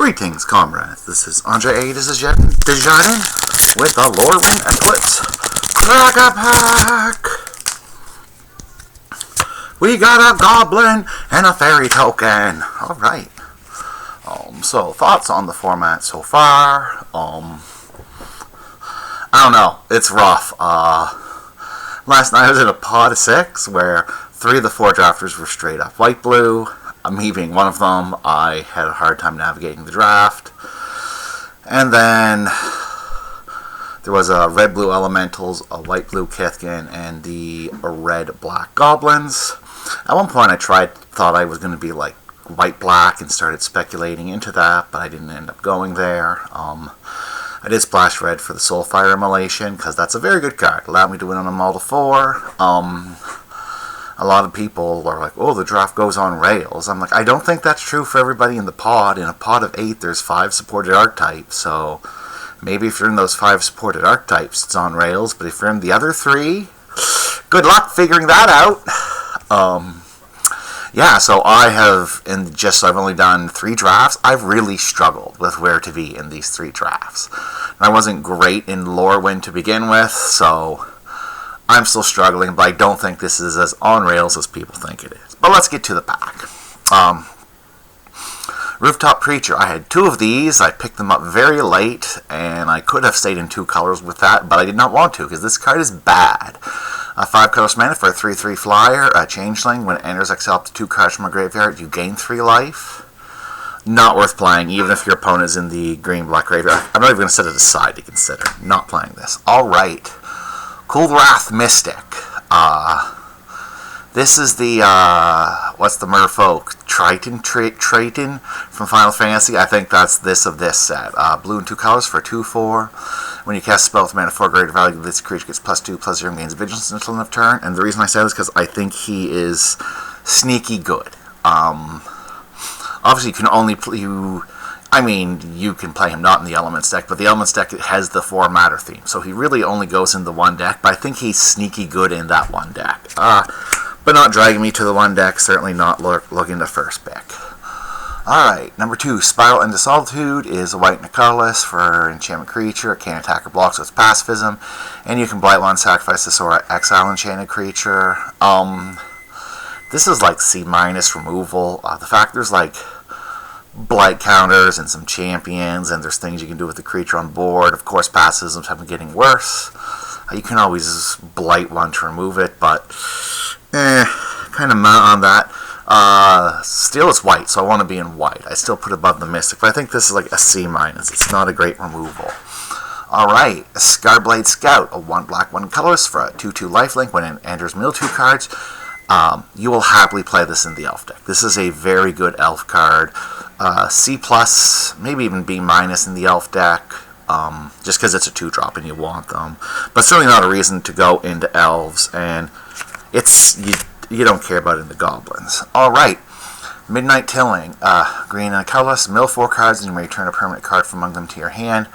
Greetings, comrades. This is Andre A. Desjardins with the Lorwyn Eclipse Carck-a-Pack. We got a goblin and a fairy token. Alright. So, thoughts on the format so far? I don't know. It's rough. Last night I was in a pod of 6 where 3 of the 4 drafters were straight up white-blue. Me being one of them, I had a hard time navigating the draft. And then there was a red-blue elementals, a white-blue Kithkin, and the red-black goblins. At one point I thought I was going to be like white-black and started speculating into that, but I didn't end up going there. I did splash red for the Soulfire Immolation, because that's a very good card. It allowed me to win on a mull to 4. A lot of people are like, oh, the draft goes on rails. I'm like, I don't think that's true for everybody in the pod. In a pod of 8, there's 5 supported archetypes, so maybe if you're in those 5 supported archetypes, it's on rails, but if you're in the other 3, good luck figuring that out. Yeah, so I've only done 3 drafts. I've really struggled with where to be in these 3 drafts. I wasn't great in Lorwyn to begin with, so I'm still struggling, but I don't think this is as on rails as people think it is. But let's get to the pack. Rooftop Preacher. I had 2 of these. I picked them up very late, and I could have stayed in 2 colors with that, but I did not want to, because this card is bad. 5 colorless mana for a 3/3 flyer. A changeling. When it enters, exile up to 2 cards from a graveyard. You gain 3 life. Not worth playing, even if your opponent is in the green-black graveyard. I'm not even going to set it aside to consider. Not playing this. Alright. Cool Wrath Mystic. This is the, what's the merfolk? Triton from Final Fantasy. I think that's this of this set. Blue and 2 colors for 2/4. When you cast a spell with mana 4 greater value, this creature gets +2/+0 and gains vigilance until end of turn. And the reason I say this is because I think he is sneaky good. Obviously, you can only you can play him not in the Elements deck, but the Elements deck has the 4 matter theme, so he really only goes in the 1 deck, but I think he's sneaky good in that 1 deck. But not dragging me to the 1 deck, certainly not looking to first pick. Alright, number 2, Spiral into Solitude is a white and a colorless for enchantment creature. It can't attack or block, so it's pacifism. And you can Blight 1, sacrifice this, or exile enchanted creature. This is like C- removal. The fact there's like blight counters and some champions, and there's things you can do with the creature on board. Of course, pacifisms have been getting worse. You can always blight 1 to remove it, but kind of on that. Still it's white, so I want to be in white. I still put above the Mystic, but I think this is like a C-. It's not a great removal. Alright, Scarblade Scout, a 1 black, 1 colorless for a 2/2 lifelink. When it enters mill 2 cards, you will happily play this in the elf deck. This is a very good elf card. C+, maybe even B- in the elf deck, just because it's a 2-drop and you want them. But certainly not a reason to go into elves, and you don't care about it in the goblins. Alright, Midnight Tilling, green and colorless, mill 4 cards, and you may return a permanent card from among them to your hand.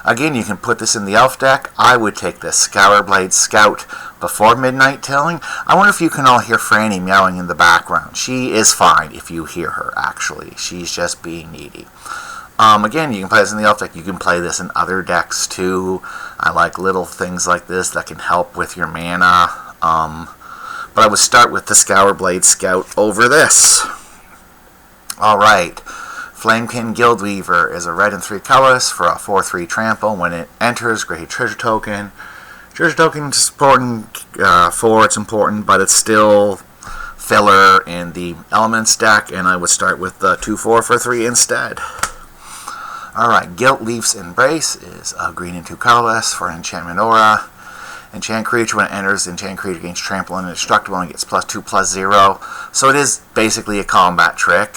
Again, you can put this in the elf deck. I would take this Scourblade Scout before Midnight Tilling. I wonder if you can all hear Franny meowing in the background. She is fine if you hear her, actually. She's just being needy. Again, you can play this in the elf deck. You can play this in other decks, too. I like little things like this that can help with your mana. But I would start with the Scourblade Scout over this. Alright. Flamekin Guildweaver is a red and 3 colors for a 4/3 trample. When it enters, create a treasure token. Treasure token is important it's important, but it's still filler in the Elements deck, and I would start with the 2/4 for 3 instead. Alright, Guilt Leaf's Embrace is a green and 2 colorless for enchantment aura. Enchant creature, when it enters, enchant creature gains trample and indestructible and gets +2/+0. So it is basically a combat trick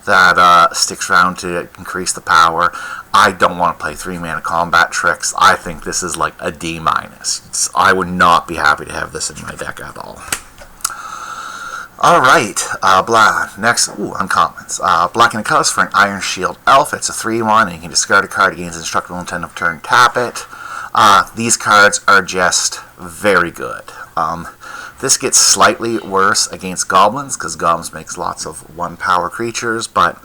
that sticks around to increase the power. I don't want to play 3-mana combat tricks. I think this is like a D-. I would not be happy to have this in my deck at all. Alright, next, uncommons. Black and colors for an Iron Shield Elf. It's a 3/1, and you can discard a card, gains indestructible until end of turn, tap it. These cards are just very good. This gets slightly worse against goblins, because goblins makes lots of 1-power creatures, but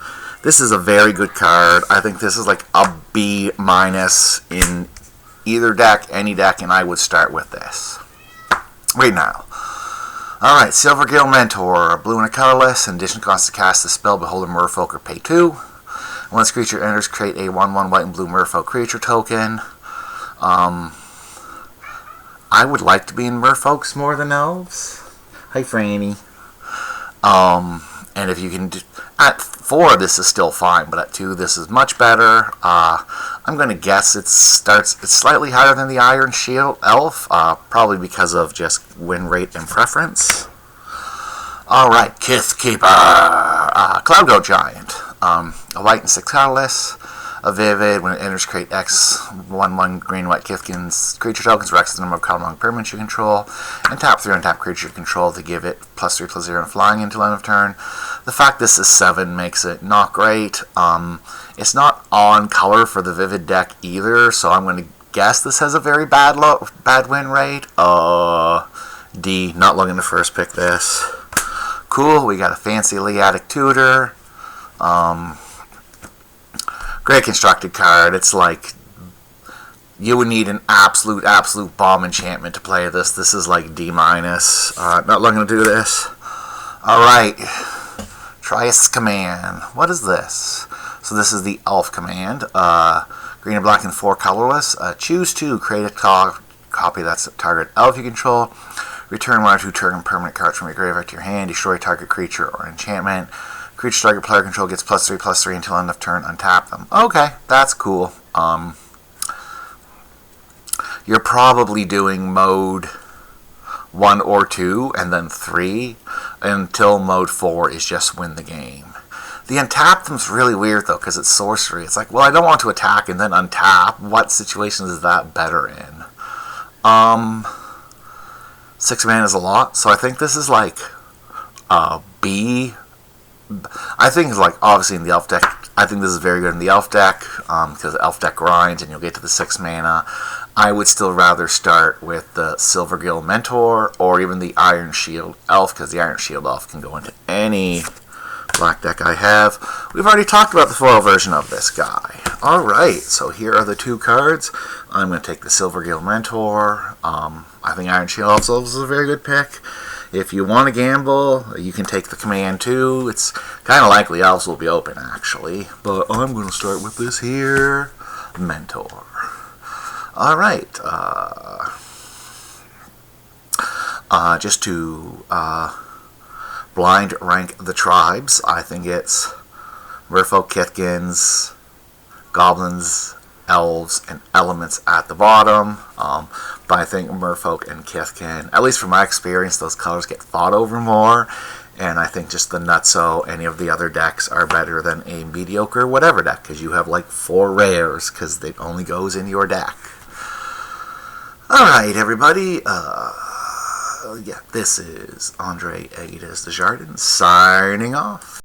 This is a very good card. I think this is like a B- in either deck, any deck, and I would start with this right now. Alright, Silvergill Mentor, blue and a colorless. In addition, costs to cast the spell, behold a merfolk or pay 2. Once creature enters, create a 1/1 white and blue merfolk creature token. I would like to be in merfolks more than elves. Hi, Franny. And if you can do, at 4 this is still fine, but at 2 this is much better. I'm going to guess it's slightly higher than the Iron Shield Elf, probably because of just win rate and preference. Alright, Kithkeeper, Cloud Goat Giant, a white and 6 colorless, a vivid. When it enters, create X 1/1 green white Kithkin's creature tokens, for X is the number of colorblind permanents you control, and tap 3 untap creature you control to give it +3/+0 and flying until end of turn. The fact this is 7 makes it not great. It's not on color for the vivid deck either, so I'm going to guess this has a very bad win rate. D. Not looking to first pick this. Cool. We got a fancy Leatic Tutor. Great constructed card. It's like you would need an absolute bomb enchantment to play this. This is like D-. Not looking to do this. Alright. Trias Command. What is this? So this is the Elf Command. Green and black and 4 colorless. Choose 2. Create a copy that's a target elf you control. Return 1 or 2 target permanent cards from your graveyard to your hand. Destroy target creature or enchantment. Creature target player control gets +3/+3 until end of turn. Untap them. Okay, that's cool. You're probably doing mode 1 or 2 and then 3 until mode 4 is just win the game. The untap them's really weird though, because it's sorcery. It's like, well, I don't want to attack and then untap. What situations is that better in? 6 mana is a lot, so I think this is like B. I think it's like obviously in the elf deck. I think this is very good in the elf deck because the elf deck grinds and you'll get to the 6 mana. I would still rather start with the Silvergill Mentor or even the Iron Shield Elf, because the Iron Shield Elf can go into any black deck I have. We've already talked about the foil version of this guy. Alright, so here are the 2 cards. I'm going to take the Silvergill Mentor. I think Iron Shield Elf is a very good pick. If you want to gamble, you can take the command too. It's kind of likely elves will be open actually. But I'm going to start with this here. Mentor. Alright. Just to blind rank the tribes, I think it's Merfolk, Kithkins, Goblins, Elves, and Elements at the bottom. But I think Merfolk and Kithkin, at least from my experience, those colors get fought over more. And I think just the nutso, any of the other decks are better than a mediocre whatever deck, because you have like 4 rares, because it only goes in your deck. Alright, everybody. Yeah, this is Andre Aguidas Desjardins signing off.